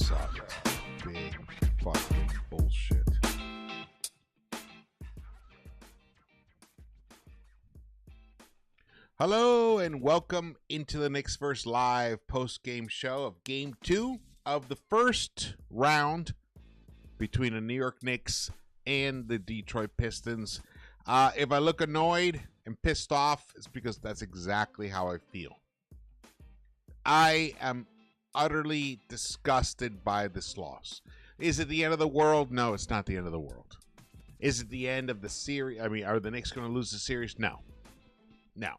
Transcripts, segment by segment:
sucked. Big fucking bullshit. Hello and welcome into the Knicks-Verse live post-game show of Game 2 of the first round between the New York Knicks and the Detroit Pistons. If I look annoyed and pissed off, it's because that's exactly how I feel. I am utterly disgusted by this loss. Is it the end of the world? No, it's not the end of the world. Is it the end of the series? I mean, are the Knicks going to lose the series? No. No.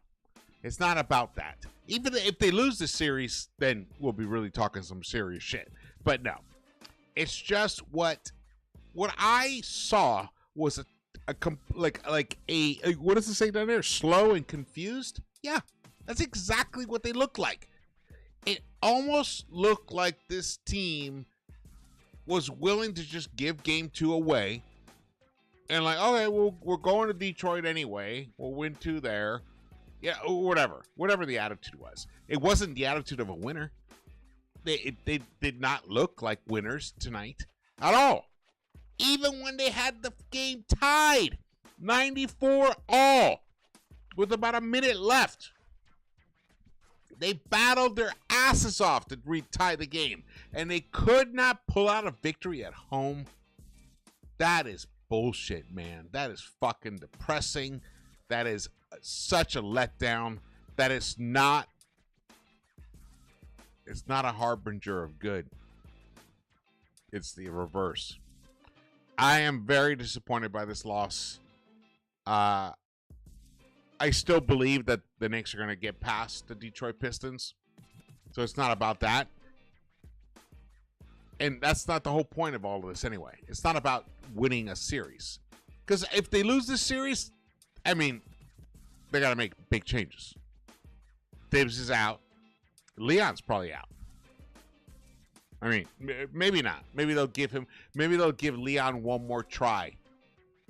It's not about that. Even if they lose the series, then we'll be really talking some serious shit. But no. It's just what I saw was a what does it say down there? Slow and confused? Yeah. That's exactly what they look like. It almost looked like this team was willing to just give game 2 away. And like, okay, we're going to Detroit anyway. We'll win 2 there. Yeah, whatever the attitude was. It wasn't the attitude of a winner. They did not look like winners tonight at all. Even when they had the game tied, 94-all, with about a minute left. They battled their asses off to retie the game, and they could not pull out a victory at home. That is bullshit, man. That is fucking depressing. That is such a letdown. That is not. It's not a harbinger of good. It's the reverse. I am very disappointed by this loss. I still believe that the Knicks are going to get past the Detroit Pistons. So it's not about that. And that's not the whole point of all of this anyway. It's not about winning a series. Because if they lose this series, I mean, they got to make big changes. Davis is out. Leon's probably out. I mean, maybe not. Maybe they'll give Leon one more try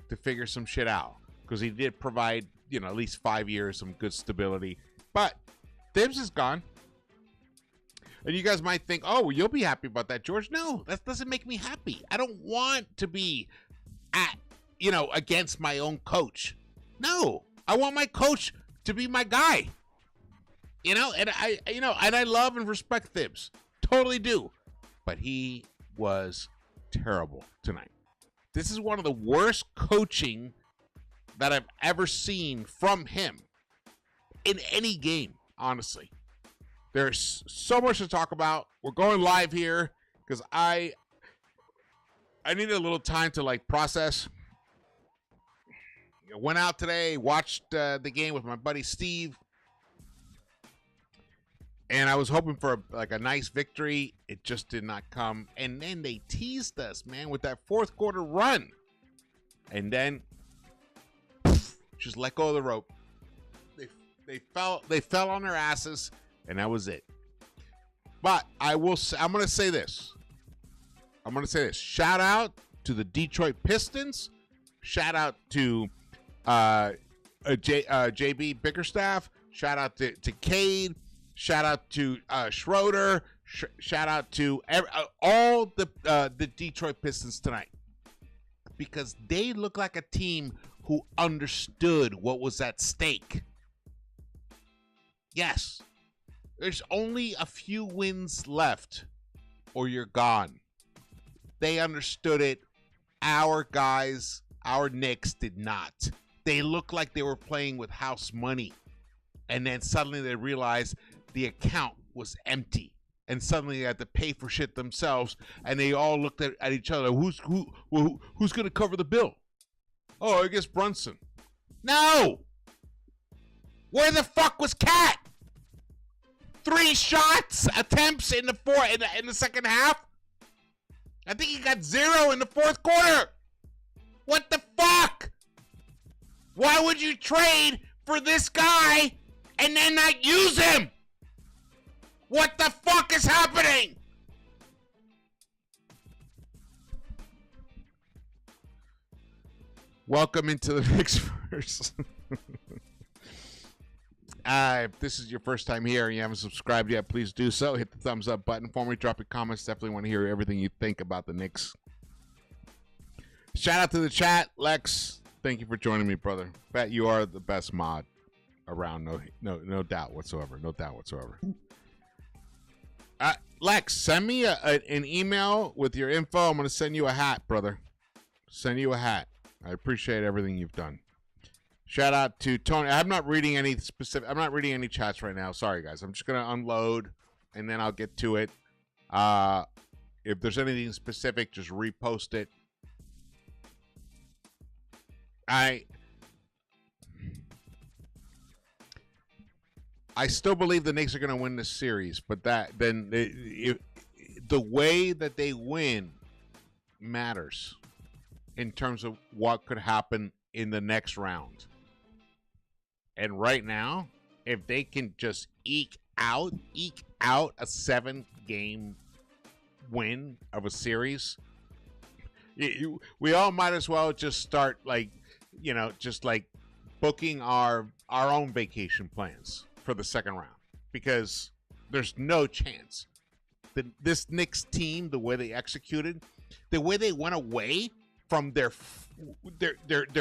to figure some shit out. Because he did provide, at least 5 years, some good stability. But Thibs is gone. And you guys might think, oh, well, you'll be happy about that, George. No, that doesn't make me happy. I don't want to be against my own coach. No, I want my coach to be my guy. And I love and respect Thibs. Totally do. But he was terrible tonight. This is one of the worst coaching that I've ever seen from him in any game, honestly. There's so much to talk about. We're going live here because I needed a little time to process. I went out today, watched the game with my buddy Steve, and I was hoping for a nice victory. It just did not come. And then they teased us, man, with that fourth quarter run. And then just let go of the rope. They fell on their asses, and that was it. But I'm going to say this. Shout out to the Detroit Pistons. Shout out to JB Bickerstaff. Shout out to Cade. Shout out to Schroeder. Shout out to all the Detroit Pistons tonight. Because they look like a team who understood what was at stake. Yes, there's only a few wins left or you're gone. They understood it. Our guys, our Knicks did not. They looked like they were playing with house money. And then suddenly they realized the account was empty. And suddenly they had to pay for shit themselves. And they all looked at each other. Who's going to cover the bill? Oh, I guess Brunson. No! Where the fuck was Cat? 3 attempts in the second half. I think he got 0 in the fourth quarter. What the fuck? Why would you trade for this guy and then not use him? What the fuck is happening? Welcome into the Knicks-Verse. If this is your first time here and you haven't subscribed yet, please do so. Hit the thumbs up button for me. Drop your comments. Definitely want to hear everything you think about the Knicks. Shout out to the chat. Lex, thank you for joining me, brother. Bet you are the best mod around. No doubt whatsoever. No doubt whatsoever. Lex, send me an email with your info. I'm going to send you a hat, brother. Send you a hat. I appreciate everything you've done. Shout out to Tony. I'm not reading any chats right now. Sorry, guys. I'm just going to unload, and then I'll get to it. If there's anything specific, just repost it. I still believe the Knicks are going to win this series, but the way that they win matters in terms of what could happen in the next round. And right now, if they can just eke out a 7-game win of a series, we all might as well just start just booking our own vacation plans for the second round, because there's no chance that this Knicks team, the way they executed, the way they went away from their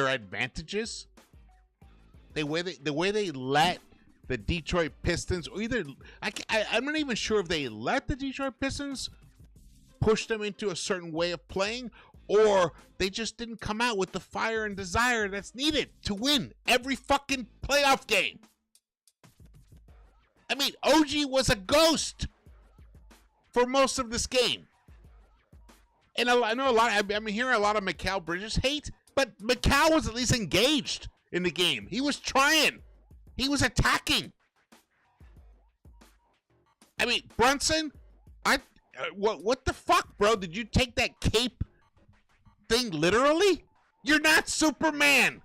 advantages, the way they let the Detroit Pistons, or I'm not even sure if they let the Detroit Pistons push them into a certain way of playing, or they just didn't come out with the fire and desire that's needed to win every fucking playoff game. I mean, OG was a ghost for most of this game. And I know I'm hearing a lot of Mikal Bridges hate, but Mikal was at least engaged in the game. He was trying. He was attacking. I mean, Brunson, what the fuck, bro? Did you take that cape thing literally? You're not Superman.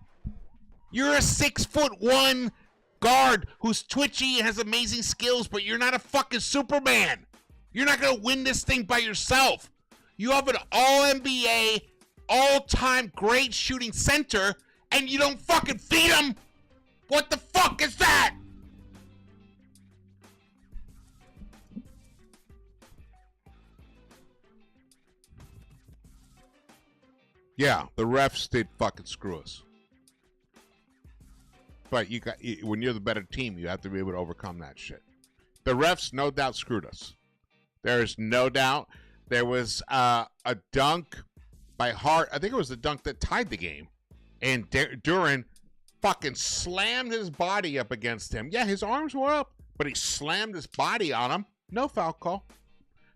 You're a 6'1" guard who's twitchy and has amazing skills, but you're not a fucking Superman. You're not gonna win this thing by yourself. You have an all-NBA, all-time great shooting center, and you don't fucking feed him. What the fuck is that? Yeah, the refs did fucking screw us. But when you're the better team, you have to be able to overcome that shit. The refs, no doubt, screwed us. There is no doubt. There was a dunk by Hart. I think it was the dunk that tied the game. And Duran fucking slammed his body up against him. Yeah, his arms were up, but he slammed his body on him. No foul call.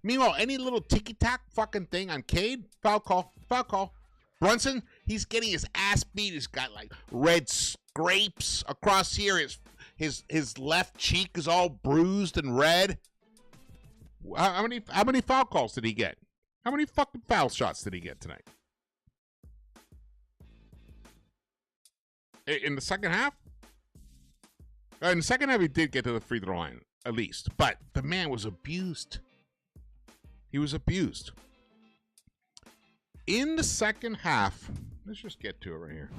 Meanwhile, any little ticky-tack fucking thing on Cade, foul call. Foul call. Brunson, he's getting his ass beat. He's got like red scrapes across here. His left cheek is all bruised and red. How many foul calls did he get? How many fucking foul shots did he get tonight? In the second half? In the second half, he did get to the free throw line, at least. But the man was abused. He was abused. In the second half, let's just get to it right here.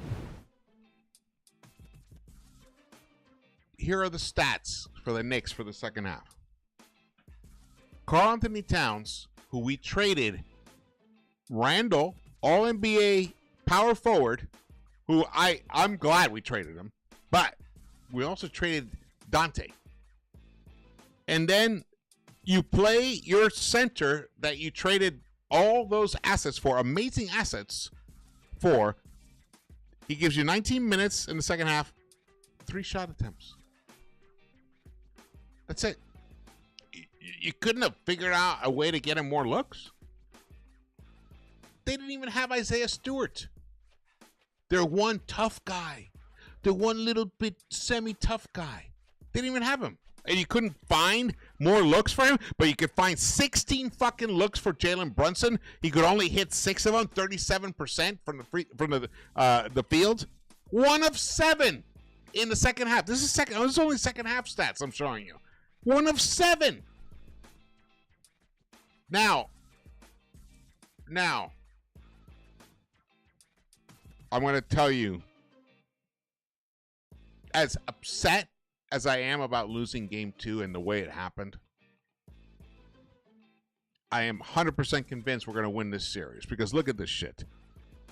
Here are the stats for the Knicks for the second half. Karl-Anthony Towns, who we traded, Randall, All-NBA power forward, who I'm glad we traded him, but we also traded Dante. And then you play your center that you traded all those assets for, amazing assets for. He gives you 19 minutes in the second half, 3 shot attempts. That's it. You couldn't have figured out a way to get him more looks? They didn't even have Isaiah Stewart. They're one tough guy. They're one little bit semi-tough guy. They didn't even have him. And you couldn't find more looks for him, but you could find 16 fucking looks for Jalen Brunson. He could only hit 6 of them, 37% from the field. 1 of 7 in the second half. This is only second half stats I'm showing you. 1 of 7. Now, I'm going to tell you, as upset as I am about losing game 2 and the way it happened, I am 100% convinced we're going to win this series because look at this shit.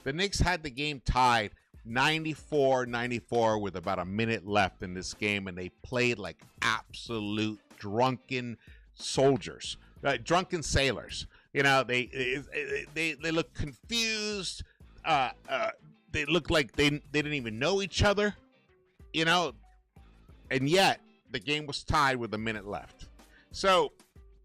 The Knicks had the game tied 94-94 with about a minute left in this game, and they played like absolute drunken soldiers, drunken sailors. You know, they look confused. They look like they didn't even know each other. You know, and yet the game was tied with a minute left. So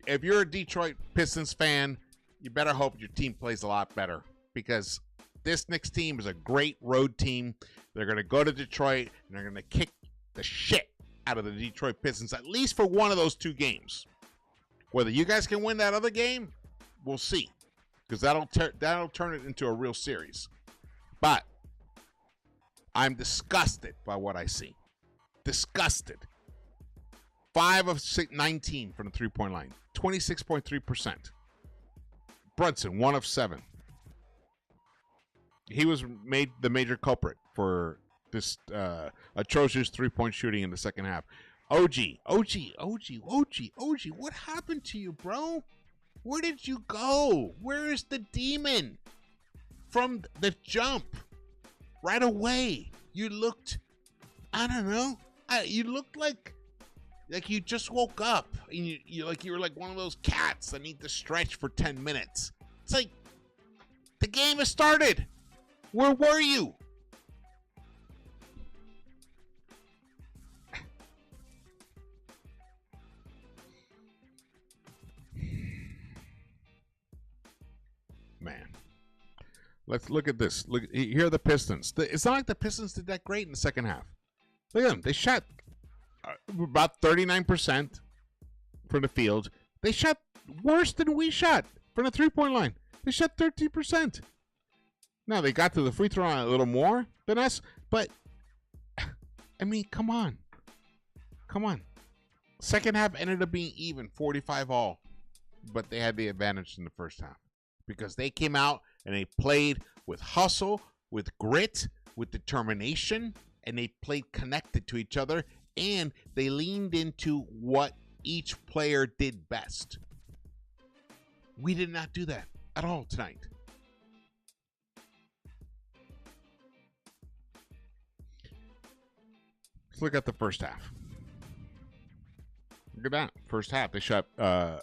if you're a Detroit Pistons fan, you better hope your team plays a lot better because this Knicks team is a great road team. They're going to go to Detroit and they're going to kick the shit out of the Detroit Pistons, at least for one of those 2 games. Whether you guys can win that other game, we'll see, because that'll turn it into a real series. But I'm disgusted by what I see. Disgusted. 5 of 19 from the three-point line. 26.3%. Brunson, 1 of 7. He was made the major culprit for this atrocious three-point shooting in the second half. OG, what happened to you, bro? Where did you go? Where is the demon? From the jump, right away, you looked, I don't know, you looked like you just woke up. And you were like one of those cats that need to stretch for 10 minutes. It's like, the game has started. Where were you? Man. Let's look at this. Look, here are the Pistons. It's not like the Pistons did that great in the second half. Look at them. They shot about 39% from the field. They shot worse than we shot from the three-point line. They shot 13%. Now, they got to the free throw line a little more than us, but, I mean, come on. Come on. Second half ended up being even, 45 all, but they had the advantage in the first half because they came out and they played with hustle, with grit, with determination, and they played connected to each other, and they leaned into what each player did best. We did not do that at all tonight. Let's look at the first half. Look at that. First half, they shot, the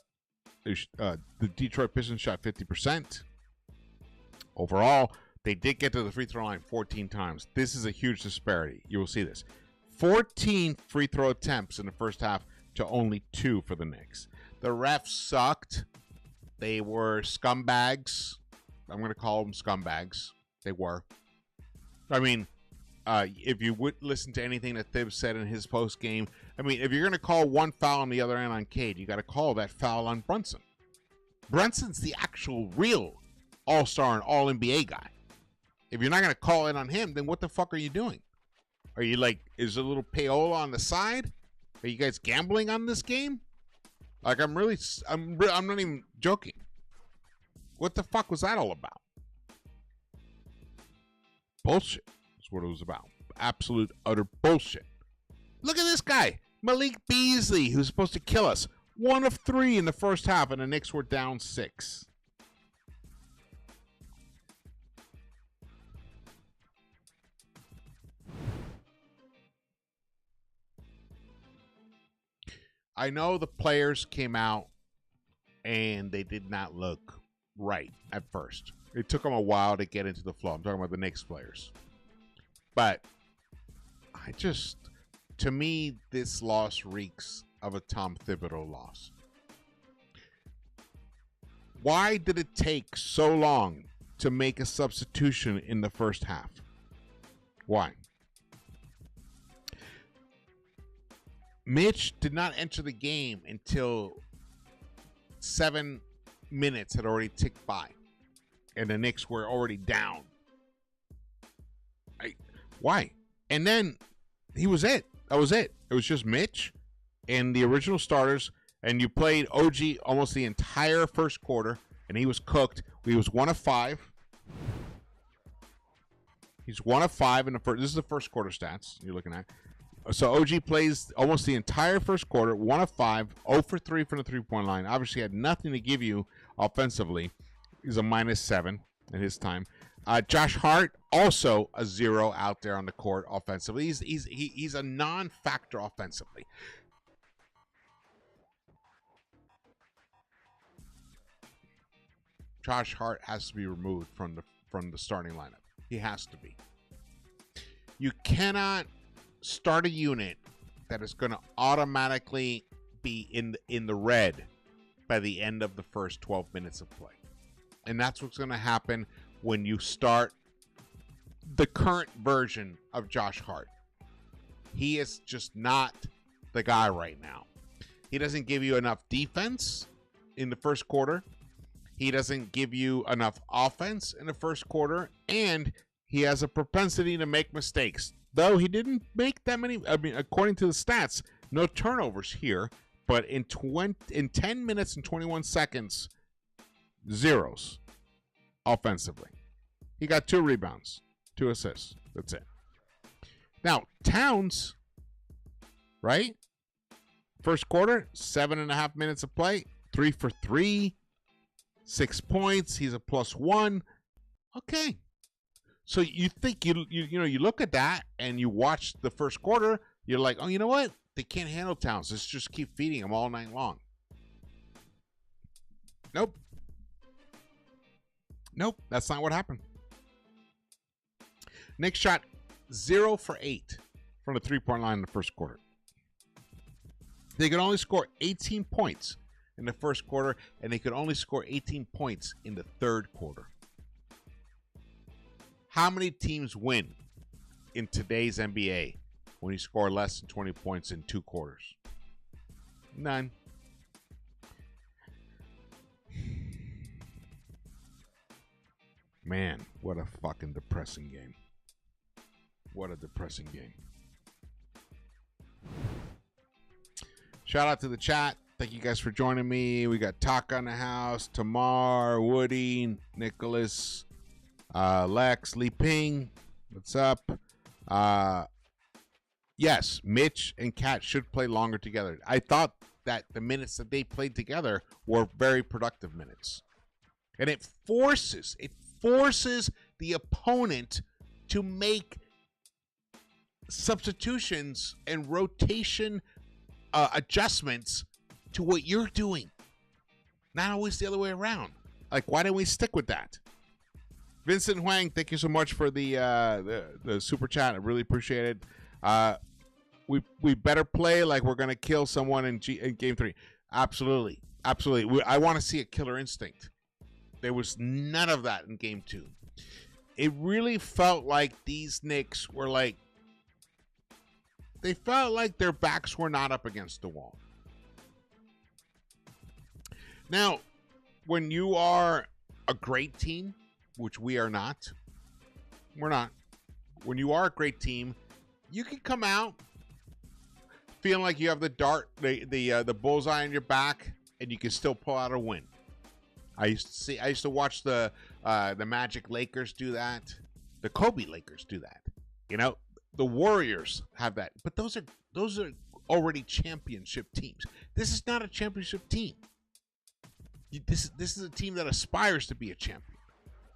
Detroit Pistons shot 50%. Overall, they did get to the free throw line 14 times. This is a huge disparity. You will see this. 14 free throw attempts in the first half to only 2 for the Knicks. The refs sucked. They were scumbags. I'm going to call them scumbags. They were. I mean, if you would listen to anything that Thibs said in his post game, I mean, if you're going to call one foul on the other end on Cade, you got to call that foul on Brunson. Brunson's the actual real all-star and all-NBA guy. If you're not going to call it on him, then what the fuck are you doing? Are you like, is a little payola on the side? Are you guys gambling on this game? Like, I'm not even joking. What the fuck was that all about? Bullshit is what it was about. Absolute, utter bullshit. Look at this guy, Malik Beasley, who's supposed to kill us. 1 of 3 in the first half, and the Knicks were down 6. I know the players came out and they did not look right at first. It took them a while to get into the flow. I'm talking about the Knicks players. But to me, this loss reeks of a Tom Thibodeau loss. Why did it take so long to make a substitution in the first half? Why? Mitch did not enter the game until 7 minutes had already ticked by, and the Knicks were already down. Why? And then he was it. That was it. It was just Mitch and the original starters, and you played OG almost the entire first quarter, and he was cooked. He was 1 of 5. He's 1 of 5 in the first. This is the first quarter stats you're looking at. So OG plays almost the entire first quarter, 1 of 5, 0 for 3 from the three-point line. Obviously had nothing to give you offensively. He's a -7 in his time. Josh Hart, also a 0 out there on the court offensively. He's a non-factor offensively. Josh Hart has to be removed from the starting lineup. He has to be. You cannot start a unit that is going to automatically be in the red by the end of the first 12 minutes of play. And that's what's going to happen when you start the current version of Josh Hart. He is just not the guy right now. He doesn't give you enough defense in the first quarter. He doesn't give you enough offense in the first quarter, and he has a propensity to make mistakes. Though he didn't make that many, I mean, according to the stats, no turnovers here, but in 10 minutes and 21 seconds, zeros offensively. He got 2 rebounds, 2 assists. That's it. Now, Towns, right? First quarter, 7.5 minutes of play, 3 for 3, 6 points. He's a +1. Okay. So you think you look at that and you watch the first quarter, you're like, oh, you know what? They can't handle Towns. Let's just keep feeding him all night long. Nope. Nope, that's not what happened. Knicks shot 0 for 8 from the three-point line in the first quarter. They could only score 18 points in the first quarter, and they could only score 18 points in the third quarter. How many teams win in today's NBA when you score less than 20 points in 2 quarters? None. Man, what a fucking depressing game. What a depressing game. Shout out to the chat. Thank you guys for joining me. We got Taka in the house, Tamar, Woody, Nicholas, Lex, Li Ping. What's up? Yes, Mitch and Kat should play longer together. I thought that the minutes that they played together were very productive minutes. And it forces the opponent to make substitutions and rotation adjustments to what you're doing. Not always the other way around. Like, why don't we stick with that? Vincent Huang, thank you so much for the super chat. I really appreciate it. We better play like we're gonna kill someone in game 3. Absolutely. I want to see a killer instinct. There was none of that in game 2. It really felt like these Knicks were like, they felt like their backs were not up against the wall. Now, when you are a great team, which we are not, we're not. When you are a great team, you can come out feeling like you have the bullseye on your back, and you can still pull out a win. I used to watch the Magic Lakers do that. The Kobe Lakers do that. You know, the Warriors have that. But those are already championship teams. This is not a championship team. This is a team that aspires to be a champion.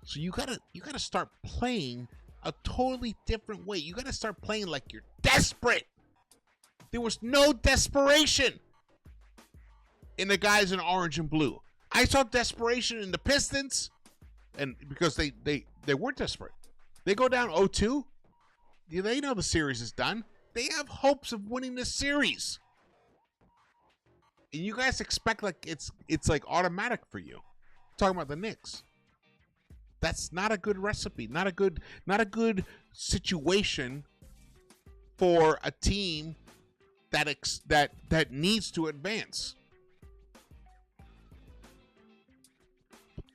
So you gotta start playing a totally different way. You gotta start playing like you're desperate. There was no desperation in the guys in orange and blue. I saw desperation in the Pistons, and because they weren't desperate. They go down 0-2. They know the series is done. They have hopes of winning the series. And you guys expect like it's like automatic for you. I'm talking about the Knicks. That's not a good recipe. Not a good situation for a team that needs to advance.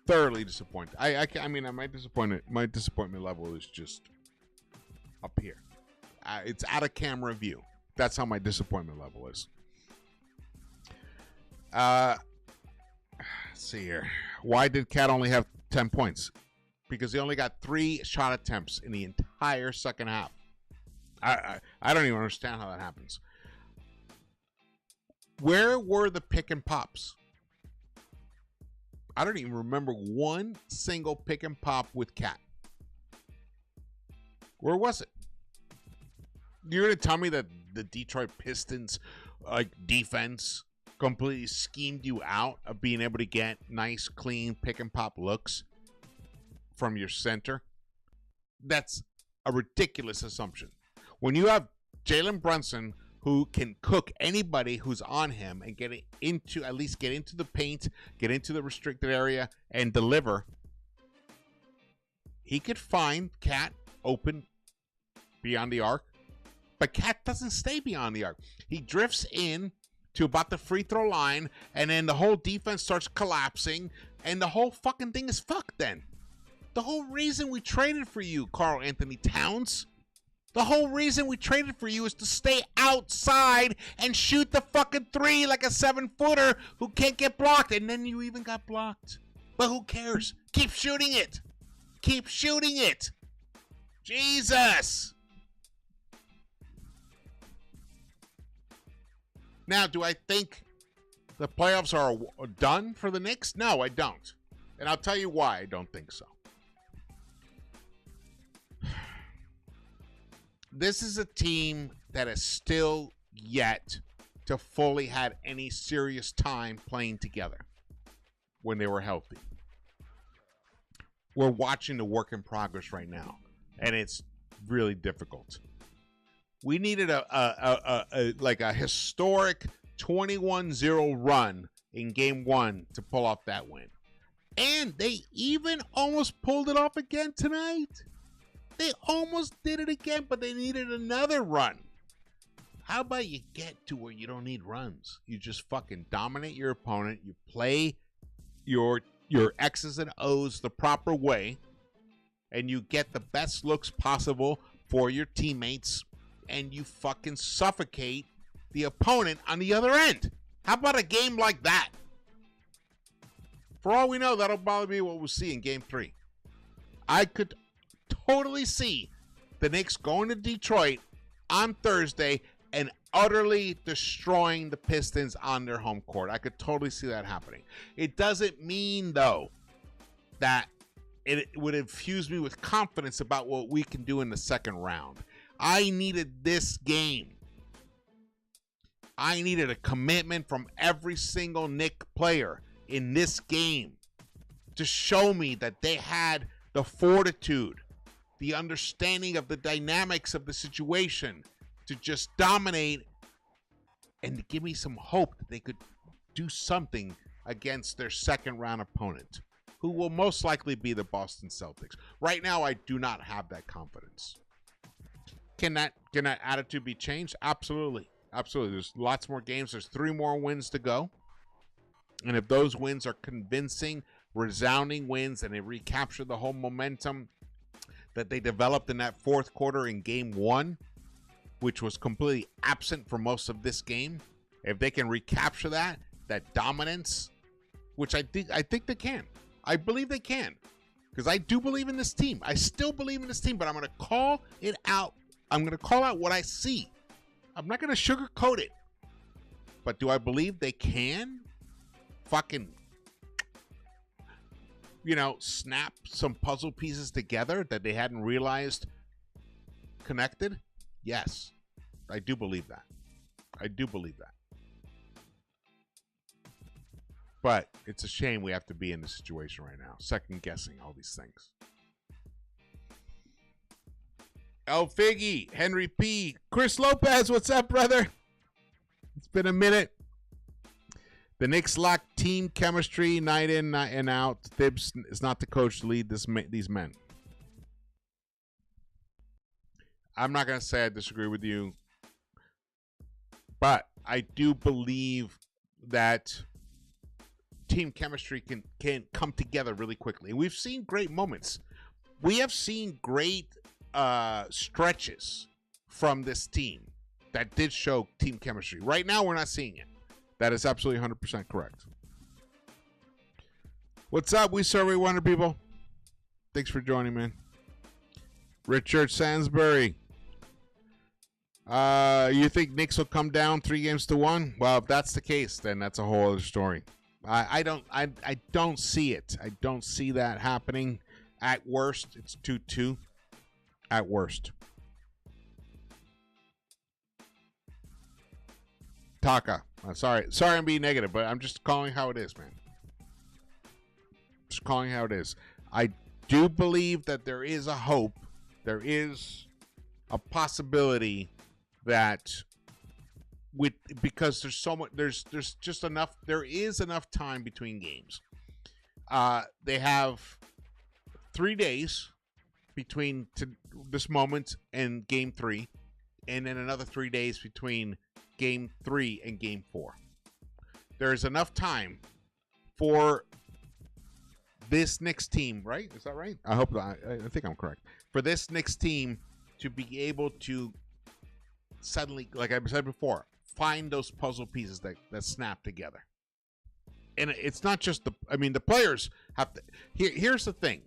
Thoroughly disappointed. I mean, my disappointment level is just up here. It's out of camera view. That's how my disappointment level is. Let's see here. Why did Cat only have 10 points? Because he only got 3 shot attempts in the entire second half. I don't even understand how that happens. Where were the pick and pops? I don't even remember one single pick and pop with Cat. Where was it? You're going to tell me that the Detroit Pistons defense completely schemed you out of being able to get nice, clean pick and pop looks from your center? That's a ridiculous assumption. When you have Jalen Brunson, who can cook anybody who's on him and at least get into the paint, get into the restricted area, and deliver, he could find Cat open beyond the arc. But Cat doesn't stay beyond the arc. He drifts in to about the free throw line, and then the whole defense starts collapsing, and the whole fucking thing is fucked then. The whole reason we traded for you, Karl Anthony Towns, the whole reason we traded for you is to stay outside and shoot the fucking three like a 7-footer who can't get blocked. And then you even got blocked. But who cares? Keep shooting it. Keep shooting it. Jesus. Now, do I think the playoffs are done for the Knicks? No, I don't. And I'll tell you why I don't think so. This is a team that has still yet to fully had any serious time playing together when they were healthy. We're watching the work in progress right now, and it's really difficult. We needed a historic 21-0 run in game one to pull off that win. And they even almost pulled it off again tonight. They almost did it again, but they needed another run. How about you get to where you don't need runs? You just fucking dominate your opponent. You play your X's and O's the proper way, and you get the best looks possible for your teammates, and you fucking suffocate the opponent on the other end. How about a game like that? For all we know, that'll probably be what we'll see in game 3. I could totally see the Knicks going to Detroit on Thursday and utterly destroying the Pistons on their home court. I could totally see that happening. It doesn't mean, though, that it would infuse me with confidence about what we can do in the second round. I needed this game. I needed a commitment from every single Knick player in this game to show me that they had the fortitude, the understanding of the dynamics of the situation to just dominate and to give me some hope that they could do something against their second round opponent, who will most likely be the Boston Celtics. Right now, I do not have that confidence. Can that attitude be changed? Absolutely. Absolutely. There's lots more games. There's 3 more wins to go. And if those wins are convincing, resounding wins, and they recapture the whole momentum that they developed in that fourth quarter in game 1, which was completely absent for most of this game, if they can recapture that dominance, which I think they can. I believe they can, because I do believe in this team. I still believe in this team, but I'm going to call it out. I'm going to call out what I see. I'm not going to sugarcoat it. But do I believe they can fucking, snap some puzzle pieces together that they hadn't realized connected? Yes, I do believe that. I do believe that. But it's a shame we have to be in this situation right now, second guessing all these things. El Figgy, Henry P, Chris Lopez, what's up, brother? It's been a minute. The Knicks lack team chemistry night in, night and out. Thibs is not the coach to lead these men. I'm not going to say I disagree with you, but I do believe that team chemistry can come together really quickly. We've seen great moments. We have seen great stretches from this team that did show team chemistry. Right now, we're not seeing it. That is absolutely 100% correct. What's up? We survey wonder people. Thanks for joining, man. Richard Sansbury. You think Knicks will come down 3-1? Well, if that's the case, then that's a whole other story. I don't see it. I don't see that happening. At worst, it's 2-2. At worst. Taka. Sorry I'm being negative, but I'm just calling how it is, man. Just calling how it is. I do believe that there is a hope. There is a possibility that because there's so much, there's just enough. There is enough time between games. They have 3 days between this moment and Game 3, and then another 3 days between Game 3 and Game 4. There is enough time for this Knicks team, right? Is that right? I hope I think I'm correct. For this Knicks team to be able to suddenly, like I said before, find those puzzle pieces that snap together. And it's not just the players have to. Here's the thing.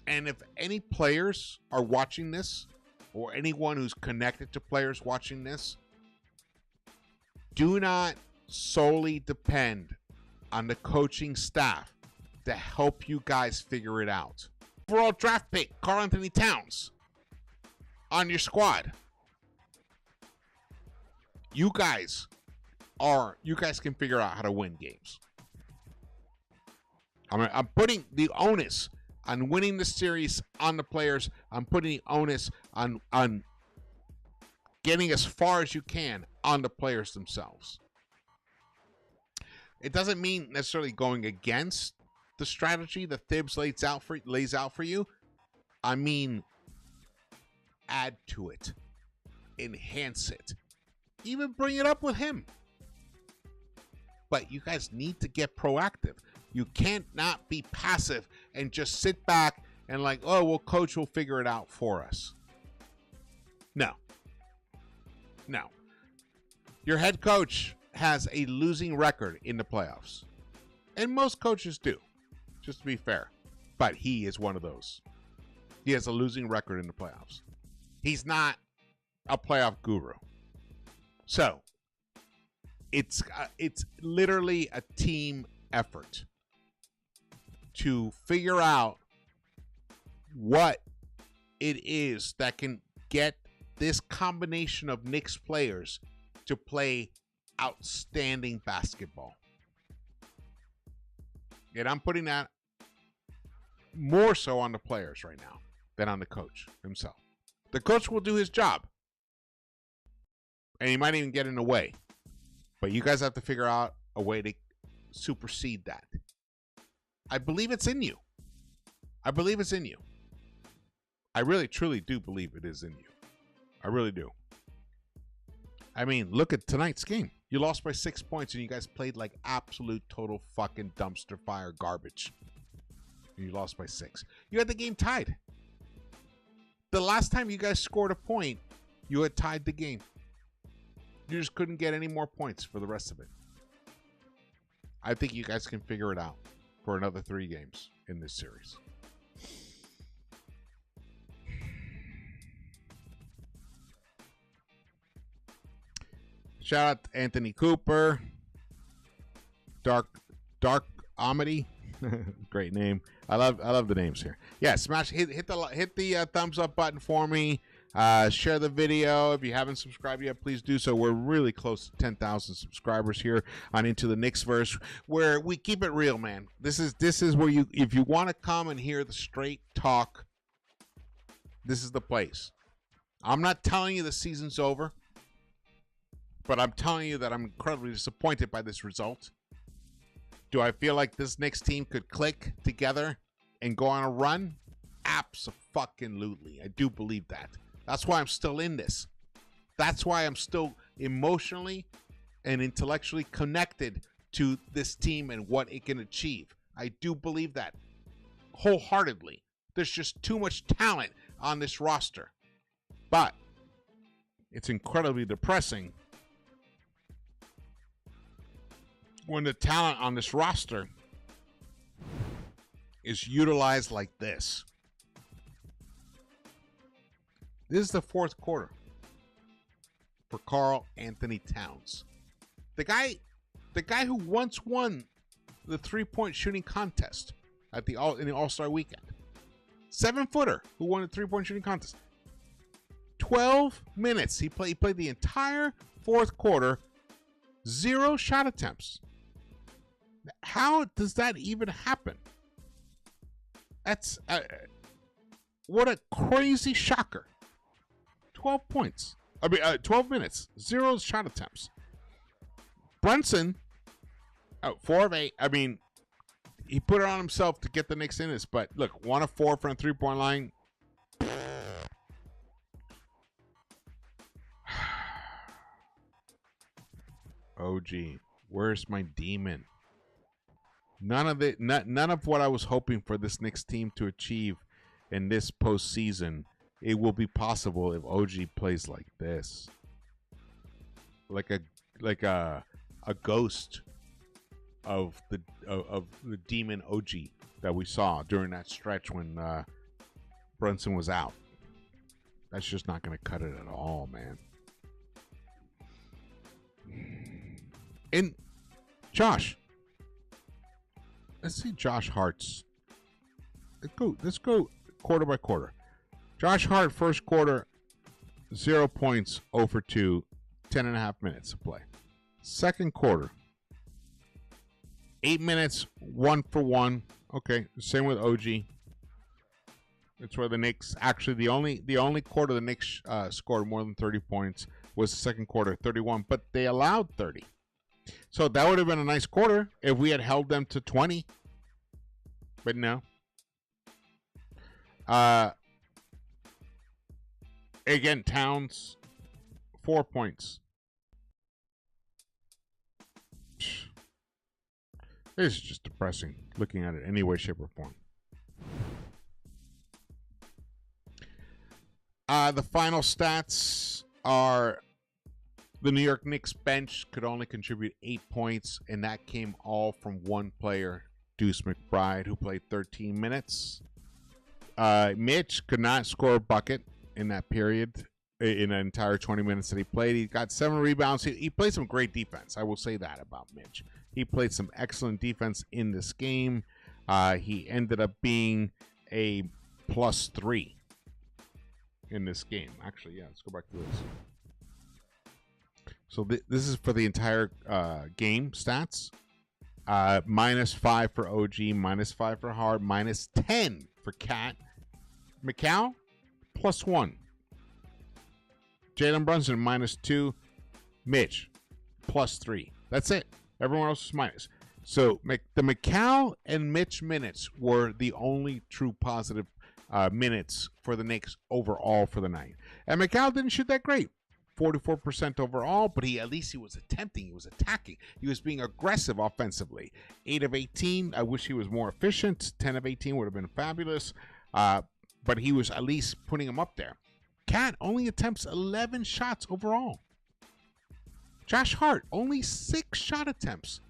And if any players are watching this, or anyone who's connected to players watching this, do not solely depend on the coaching staff to help you guys figure it out. Overall draft pick, Karl-Anthony Towns, on your squad. You guys can figure out how to win games. I'm putting the onus on winning the series on the players. I'm putting the onus on getting as far as you can on the players themselves. It doesn't mean necessarily going against the strategy that Thibs lays out for you. I mean, add to it, enhance it, even bring it up with him. But you guys need to get proactive. You can't not be passive and just sit back and like, oh, well, coach will figure it out for us. No. Your head coach has a losing record in the playoffs. And most coaches do, just to be fair. But he is one of those. He has a losing record in the playoffs. He's not a playoff guru. So, it's literally a team effort to figure out what it is that can get this combination of Knicks players to play outstanding basketball. And I'm putting that more so on the players right now than on the coach himself. The coach will do his job. And he might even get in the way. But you guys have to figure out a way to supersede that. I believe it's in you. I believe it's in you. I really, truly do believe it is in you. I really do. I mean, look at tonight's game. You lost by 6 points and you guys played like absolute total fucking dumpster fire garbage. And you lost by 6. You had the game tied. The last time you guys scored a point, you had tied the game. You just couldn't get any more points for the rest of it. I think you guys can figure it out for another 3 games in this series. Shout out to Anthony Cooper. Dark Amity. Great name. I love the names here. Yeah, hit the thumbs up button for me. Share the video. If you haven't subscribed yet, please do so. We're really close to 10,000 subscribers here on Into the Knicks-Verse, where we keep it real, man. This is where if you want to come and hear the straight talk, this is the place. I'm not telling you the season's over, but I'm telling you that I'm incredibly disappointed by this result. Do I feel like this Knicks team could click together and go on a run? Abso-fucking-lutely. I do believe that. That's why I'm still in this. That's why I'm still emotionally and intellectually connected to this team and what it can achieve. I do believe that wholeheartedly. There's just too much talent on this roster. But it's incredibly depressing when the talent on this roster is utilized like this. This is the fourth quarter. for Karl Anthony Towns. The guy who once won the three-point shooting contest in the All-Star weekend. 7-footer who won the three-point shooting contest. 12 minutes. He played the entire fourth quarter. 0 shot attempts. How does that even happen? That's what a crazy shocker. 12 points. 12 minutes. 0 shot attempts. Brunson, 4 of 8. I mean, he put it on himself to get the Knicks in this, but look, 1 of 4 from the three-point line. OG, where's my demon? None of what I was hoping for this Knicks team to achieve in this postseason, it will be possible if OG plays like this, like a ghost of the demon OG that we saw during that stretch when Brunson was out. That's just not going to cut it at all, man. And Josh, let's see Josh Hart's. Let's go quarter by quarter. Josh Hart, first quarter, 0 points, 0 for 2, 10.5 minutes of play. Second quarter, 8 minutes, 1 for 1. Okay, same with OG. That's where the Knicks actually the only quarter the Knicks scored more than 30 points was the second quarter, 31, but they allowed 30. So that would have been a nice quarter if we had held them to 20. But no. Again, Towns, 4 points. This is just depressing looking at it any way, shape, or form. The final stats are the New York Knicks bench could only contribute 8 points, and that came all from one player, Deuce McBride, who played 13 minutes. Mitch could not score a bucket in that period, in an entire 20 minutes that he played. He got 7 rebounds. He played some great defense. I will say that about Mitch. He played some excellent defense in this game. He ended up being a +3 in this game. Actually, yeah, let's go back to this. So this is for the entire game stats. -5 for OG, -5 for Hart, -10 for Cat. McCall, +1. Jalen Brunson, -2. Mitch, +3. That's it. Everyone else is minus. So the McCall and Mitch minutes were the only true positive minutes for the Knicks overall for the night. And McCall didn't shoot that great. 44% overall, but at least he was attempting. He was attacking. He was being aggressive offensively. 8 of 18. I wish he was more efficient. 10 of 18 would have been fabulous. But he was at least putting him up there. Cat only attempts 11 shots overall. Josh Hart, only 6 shot attempts.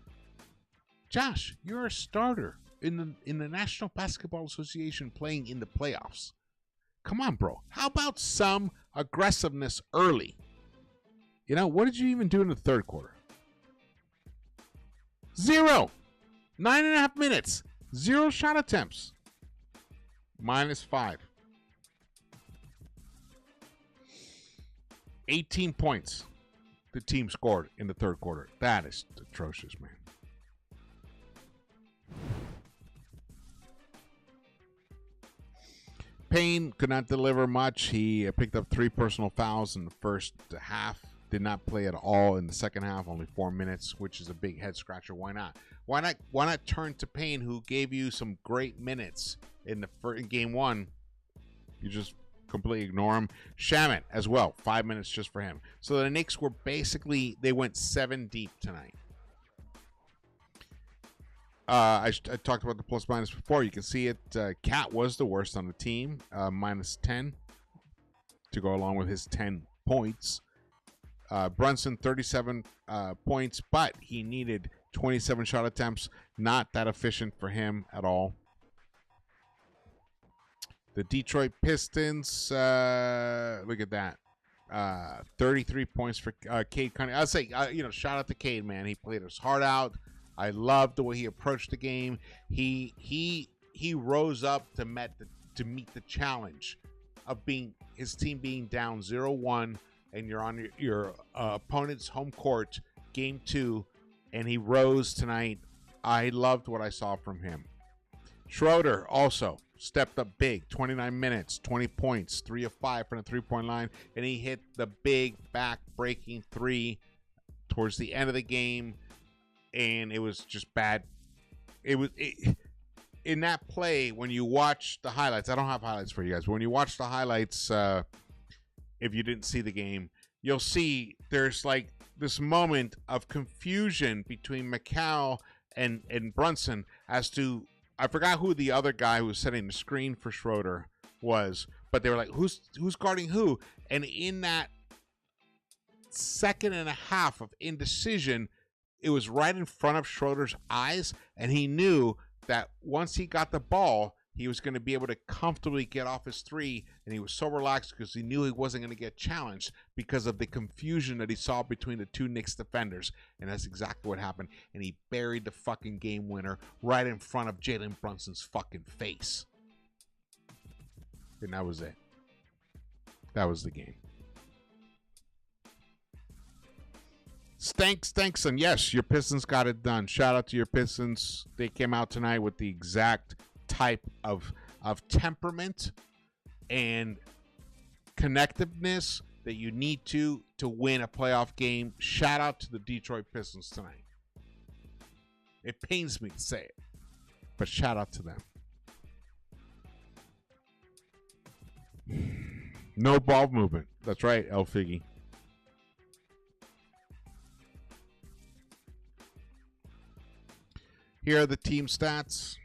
Josh, you're a starter in the National Basketball Association playing in the playoffs. Come on, bro. How about some aggressiveness early? You know, what did you even do in the third quarter? 0. 9.5 minutes. 0 shot attempts. -5. 18 points the team scored in the third quarter. That is atrocious, man. Payne could not deliver much. He picked up 3 personal fouls in the first half. Did not play at all in the second half. Only 4 minutes, which is a big head scratcher. Why not? Why not turn to Payne, who gave you some great minutes in game 1? You just completely ignore him. Shamet as well. 5 minutes just for him. So the Knicks were they went 7 deep tonight. I talked about the plus minus before. You can see it. Cat was the worst on the team, -10 to go along with his 10 points. Brunson, 37 points, but he needed 27 shot attempts. Not that efficient for him at all. The Detroit Pistons, look at that. 33 points for Cade Cunningham. I'll say, shout out to Cade, man. He played his heart out. I loved the way he approached the game. He rose up to meet the challenge of his team being down 0-1, and you're on your opponent's home court, game 2, and he rose tonight. I loved what I saw from him. Schroeder also stepped up big, 29 minutes, 20 points, 3 of 5 from the three-point line, and he hit the big back-breaking 3 towards the end of the game, and it was just bad. In that play, when you watch the highlights, I don't have highlights for you guys, but when you watch the highlights, if you didn't see the game, you'll see there's like this moment of confusion between McCall and Brunson as to, I forgot who the other guy who was setting the screen for Schroeder was, but they were like, who's guarding who? And in that second and a half of indecision, it was right in front of Schroeder's eyes, and he knew that once he got the ball, he was going to be able to comfortably get off his 3, and he was so relaxed because he knew he wasn't going to get challenged because of the confusion that he saw between the two Knicks defenders, and that's exactly what happened, and he buried the fucking game winner right in front of Jalen Brunson's fucking face. And that was it. That was the game. Thanks, and yes, your Pistons got it done. Shout out to your Pistons. They came out tonight with the exact type of temperament and connectiveness that you need to win a playoff game. Shout out to the Detroit Pistons tonight. It pains me to say it, but shout out to them. No ball movement. That's right, El Figgy. Here are the team stats.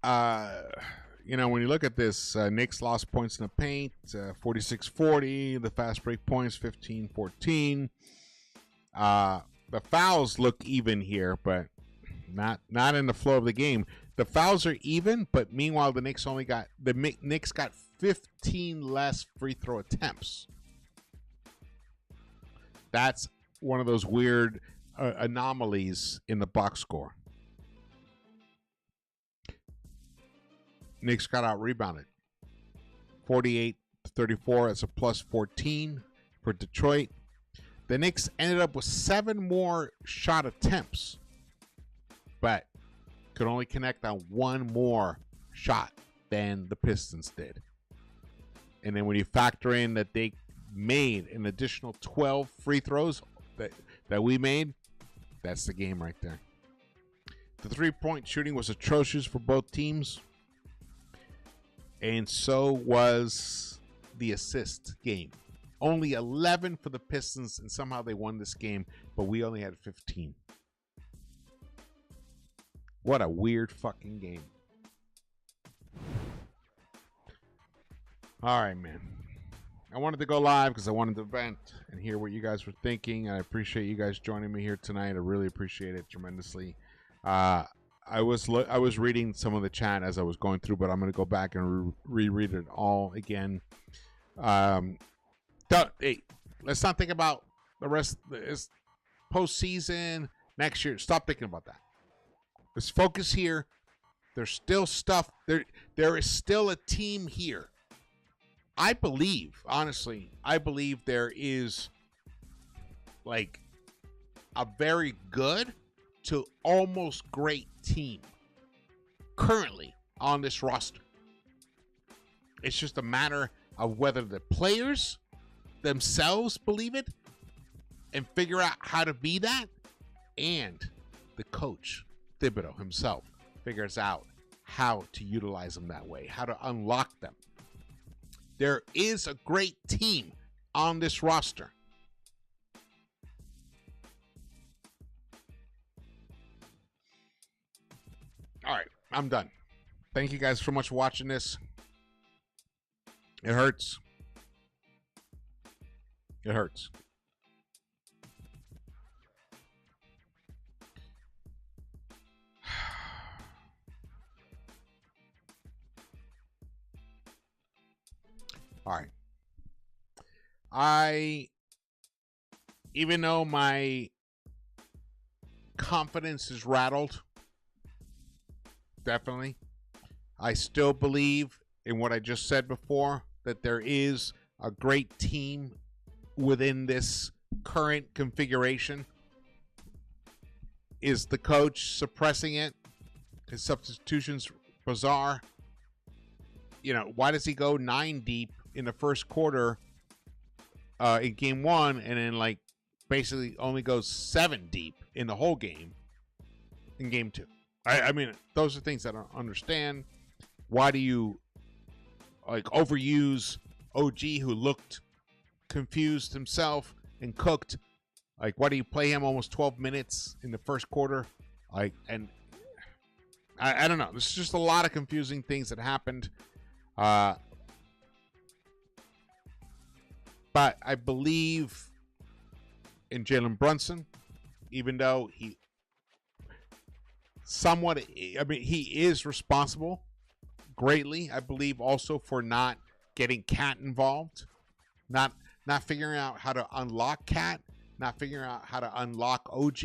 When you look at this, Knicks lost points in the paint, 46-40. The fast break points, 15-14. The fouls look even here, but not in the flow of the game. The fouls are even, but meanwhile, the Knicks got 15 less free throw attempts. That's one of those weird anomalies in the box score. Knicks got out rebounded. 48-34. That's a plus 14 for Detroit. The Knicks ended up with 7 more shot attempts, but could only connect on 1 more shot than the Pistons did. And then when you factor in that they made an additional 12 free throws that we made, that's the game right there. The 3-point shooting was atrocious for both teams, and so was the assist game. Only 11 for the Pistons, and somehow they won this game, but we only had 15. What a weird fucking game. All right, man. I wanted to go live because I wanted to vent and hear what you guys were thinking. I appreciate you guys joining me here tonight. I really appreciate it tremendously. I was reading some of the chat as I was going through, but I'm going to go back and reread it all again. Hey, let's not think about the rest. It's postseason next year. Stop thinking about that. Let's focus here. There's still stuff. There is still a team here. I believe, honestly, there is like a very good to almost great team currently on this roster. It's just a matter of whether the players themselves believe it and figure out how to be that, and the coach, Thibodeau himself, figures out how to utilize them that way, how to unlock them. There is a great team on this roster. All right, I'm done. Thank you guys so much for watching this. It hurts. It hurts. All right. Even though my confidence is rattled, definitely, I still believe in what I just said before, that there is a great team within this current configuration. Is the coach suppressing it? His substitutions bizarre. You know, why does he go 9 deep in the first quarter in game 1 and then like basically only goes 7 deep in the whole game in game 2? I mean, those are things I don't understand. Why do you like overuse OG, who looked confused himself and cooked? Like, why do you play him almost 12 minutes in the first quarter? Like, and I don't know. There's just a lot of confusing things that happened. But I believe in Jalen Brunson, even though he somewhat, I mean, he is responsible greatly, I believe, also for not getting Cat involved, not figuring out how to unlock Cat, not figuring out how to unlock OG.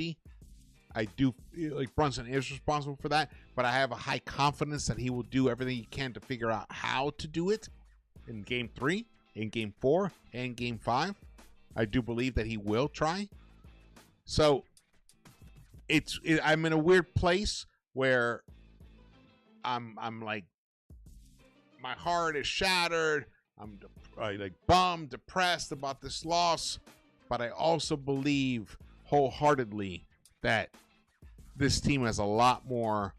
I do feel like Brunson is responsible for that, but I have a high confidence that he will do everything he can to figure out how to do it in game 3, in game 4, and game 5. I do believe that he will try. So I'm in a weird place where I'm like, my heart is shattered. I'm like bummed, depressed about this loss, but I also believe wholeheartedly that this team has a lot more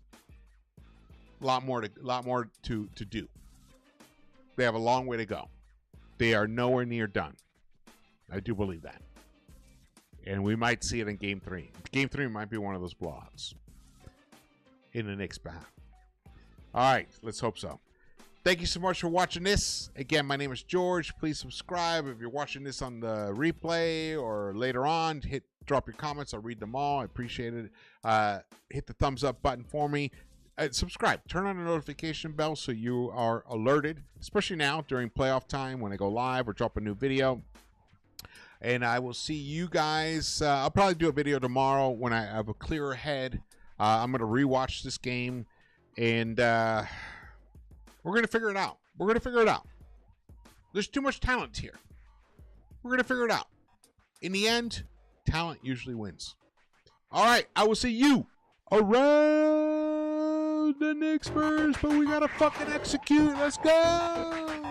to do. They have a long way to go. They are nowhere near done. I do believe that. And we might see it in game 3. Game 3 might be one of those blowouts in the Knicks' behalf. All right, let's hope so. Thank you so much for watching this. Again, my name is George. Please subscribe. If you're watching this on the replay or later on, drop your comments. I'll read them all. I appreciate it. Hit the thumbs up button for me. Subscribe. Turn on the notification bell so you are alerted, especially now during playoff time when I go live or drop a new video. And I will see you guys. I'll probably do a video tomorrow when I have a clearer head. I'm going to rewatch this game, and we're going to figure it out. We're going to figure it out. There's too much talent here. We're going to figure it out. In the end, talent usually wins. All right, I will see you around the Knicks-Verse, but we got to fucking execute. Let's go.